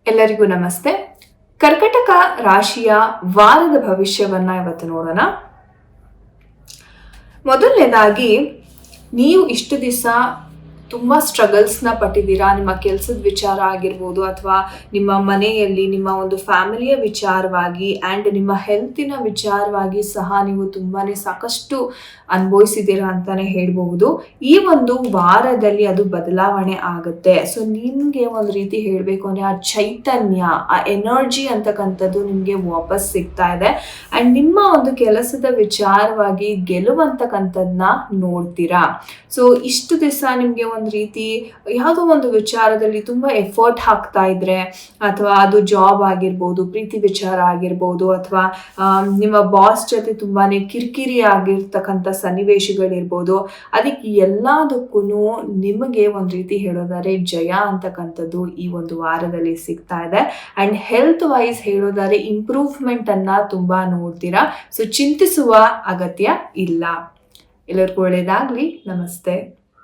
ಎಲ್ಲರಿಗೂ ನಮಸ್ತೆ. ಕರ್ಕಟಕ ರಾಶಿಯ ವಾರದ ಭವಿಷ್ಯವನ್ನ ಇವತ್ತು ನೋಡೋಣ. ಮೊದಲನೇದಾಗಿ, ನೀವು ಇಷ್ಟು ದಿವಸ ತುಂಬ ಸ್ಟ್ರಗಲ್ಸ್ನ ಪಟ್ಟಿದ್ದೀರಾ. ನಿಮ್ಮ ಕೆಲಸದ ವಿಚಾರ ಆಗಿರ್ಬೋದು, ಅಥವಾ ನಿಮ್ಮ ಮನೆಯಲ್ಲಿ ನಿಮ್ಮ ಒಂದು ಫ್ಯಾಮಿಲಿಯ ವಿಚಾರವಾಗಿ ಆ್ಯಂಡ್ ನಿಮ್ಮ ಹೆಲ್ತಿನ ವಿಚಾರವಾಗಿ ಸಹ ನೀವು ತುಂಬಾ ಸಾಕಷ್ಟು ಅನುಭವಿಸಿದ್ದೀರಾ ಅಂತಲೇ ಹೇಳ್ಬಹುದು. ಈ ಒಂದು ವಾರದಲ್ಲಿ ಅದು ಬದಲಾವಣೆ ಆಗುತ್ತೆ. ಸೊ ನಿಮಗೆ ಒಂದು ರೀತಿ ಹೇಳಬೇಕು ಅಂದರೆ ಆ ಚೈತನ್ಯ, ಆ ಎನರ್ಜಿ ಅಂತಕ್ಕಂಥದ್ದು ನಿಮಗೆ ವಾಪಸ್ ಸಿಗ್ತಾ ಇದೆ. ಆ್ಯಂಡ್ ನಿಮ್ಮ ಒಂದು ಕೆಲಸದ ವಿಚಾರವಾಗಿ ಗೆಲುವಂತಕ್ಕಂಥದ್ದನ್ನ ನೋಡ್ತೀರಾ. ಸೊ ಇಷ್ಟು ದಿವಸ ನಿಮಗೆ ಒಂದು ರೀತಿ ಯಾವುದೋ ಒಂದು ವಿಚಾರದಲ್ಲಿ ತುಂಬ ಎಫರ್ಟ್ ಹಾಕ್ತಾ ಇದ್ರೆ, ಅಥವಾ ಅದು ಜಾಬ್ ಆಗಿರ್ಬೋದು, ಪ್ರೀತಿ ವಿಚಾರ ಆಗಿರ್ಬೋದು, ಅಥವಾ ನಿಮ್ಮ ಬಾಸ್ ಜೊತೆ ತುಂಬಾ ಕಿರಿಕಿರಿ ಆಗಿರ್ತಕ್ಕಂಥ ಸನ್ನಿವೇಶಗಳಿರ್ಬೋದು, ಅದಕ್ಕೆ ಎಲ್ಲದಕ್ಕೂ ನಿಮಗೆ ಒಂದು ರೀತಿ ಹೇಳೋದಾದ್ರೆ ಜಯ ಅಂತಕ್ಕಂಥದ್ದು ಈ ಒಂದು ವಾರದಲ್ಲಿ ಸಿಗ್ತಾ ಇದೆ. ಆ್ಯಂಡ್ ಹೆಲ್ತ್ ವೈಸ್ ಹೇಳೋದಾದ್ರೆ ಇಂಪ್ರೂವ್ಮೆಂಟನ್ನು ತುಂಬ ನೋಡ್ತೀರಾ. ಸೊ ಚಿಂತಿಸುವ ಅಗತ್ಯ ಇಲ್ಲ. ಎಲ್ಲರಿಗೂ ಒಳ್ಳೆಯದಾಗಲಿ. ನಮಸ್ತೆ.